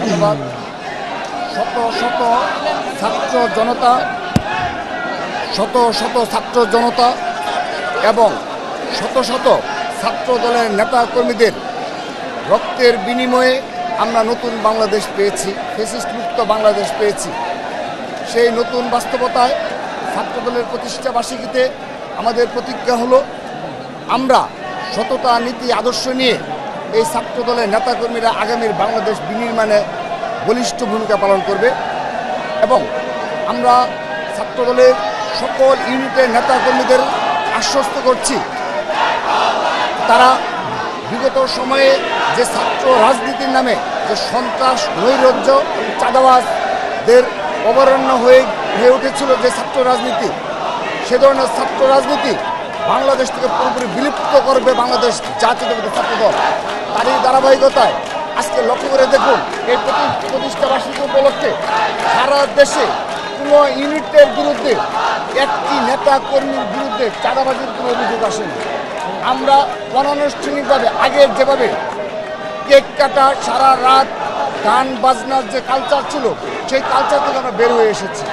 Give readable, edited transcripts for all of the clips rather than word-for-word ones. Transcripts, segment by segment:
ধন্যবাদ। শত শত ছাত্র জনতা, শত শত ছাত্র জনতা এবং শত শত ছাত্র দলের নেতা কর্মীদের রক্তের বিনিময়ে আমরা নতুন বাংলাদেশ পেয়েছি, ফ্যাসিস্ট মুক্ত বাংলাদেশ পেয়েছি। সেই নতুন বাস্তবতায় ছাত্রদলের প্রতিষ্ঠাবার্ষিকীতে আমাদের প্রতিজ্ঞা হলো, আমরা সততা, নীতি, আদর্শ নিয়ে এই ছাত্রদলের নেতাকর্মীরা আগামীর বাংলাদেশ বিনির্মাণে বলিষ্ঠ ভূমিকা পালন করবে এবং আমরা ছাত্রদলের সকল ইউনিটের নেতাকর্মীদের আশ্বস্ত করছি, তারা বিগত সময়ে যে ছাত্র রাজনীতির নামে যে সন্ত্রাস, নৈরাজ্য, চাঁদাবাজদের অবরণ্য হয়ে উঠেছিল যে ছাত্র রাজনীতি, সে ধরনের ছাত্র রাজনীতি বাংলাদেশ থেকে পুরোপুরি বিলুপ্ত করবে বাংলাদেশ জাতীয়তাবাদী ছাত্রদল। তারই ধারাবাহিকতায় আজকে লক্ষ্য করে দেখুন, এই প্রতিষ্ঠাবার্ষিকী উপলক্ষে সারা দেশে কোনো ইউনিটের বিরুদ্ধে, একটি নেতা কর্মীর বিরুদ্ধে চাঁদাবাজির কোনো অভিযোগ আসেনি। আমরা অনানুষ্ঠানিকভাবে আগের যেভাবে কেক কাটা, সারা রাত গান বাজনার যে কালচার ছিল, সেই কালচার থেকে আমরা বের হয়ে এসেছি।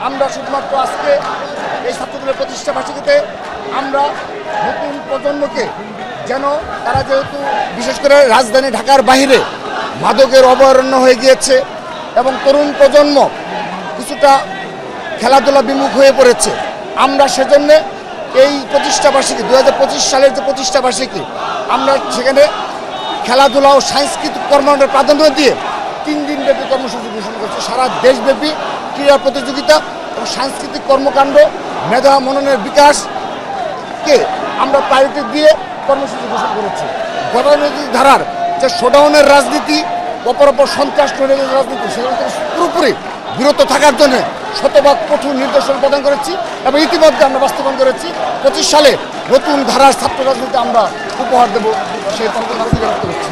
আমরা শুধুমাত্র আজকে এই ছাত্রদলের প্রতিষ্ঠাবার্ষিকীতে আমরা নতুন প্রজন্মকে, যেন তারা যেহেতু বিশেষ করে রাজধানী ঢাকার বাইরে মাদকের অভয়ারণ্য হয়ে গিয়েছে এবং তরুণ প্রজন্ম কিছুটা খেলাধুলা বিমুখ হয়ে পড়েছে, আমরা সেজন্য এই প্রতিষ্ঠাবার্ষিকী 2025 সালের যে প্রতিষ্ঠাবার্ষিকী, আমরা সেখানে খেলাধুলা ও সাংস্কৃতিক কর্মকাণ্ডের প্রাধান্য দিয়ে 3 দিনব্যাপী কর্মসূচি ঘোষণা করছি। সারা দেশব্যাপী ক্রীড়া প্রতিযোগিতা এবং সাংস্কৃতিক কর্মকাণ্ড, মেধা মননের বিকাশকে আমরা প্রায়োরিটি দিয়ে কর্মসূচি ঘোষণা করেছি। গতানুগতিক ধারার যে শোডাউনের রাজনীতি, অপর সন্ত্রাস রাজনীতি, সেখান থেকে পুরোপুরি বিরত থাকার জন্য শতভাগ কঠোর নির্দেশনা প্রদান করেছি এবং ইতিমধ্যে আমরা বাস্তবায়ন করেছি। 25 সালে নতুন ধারার ছাত্র রাজনীতি আমরা উপহার দেব, সেই পরিকল্পনা করছি।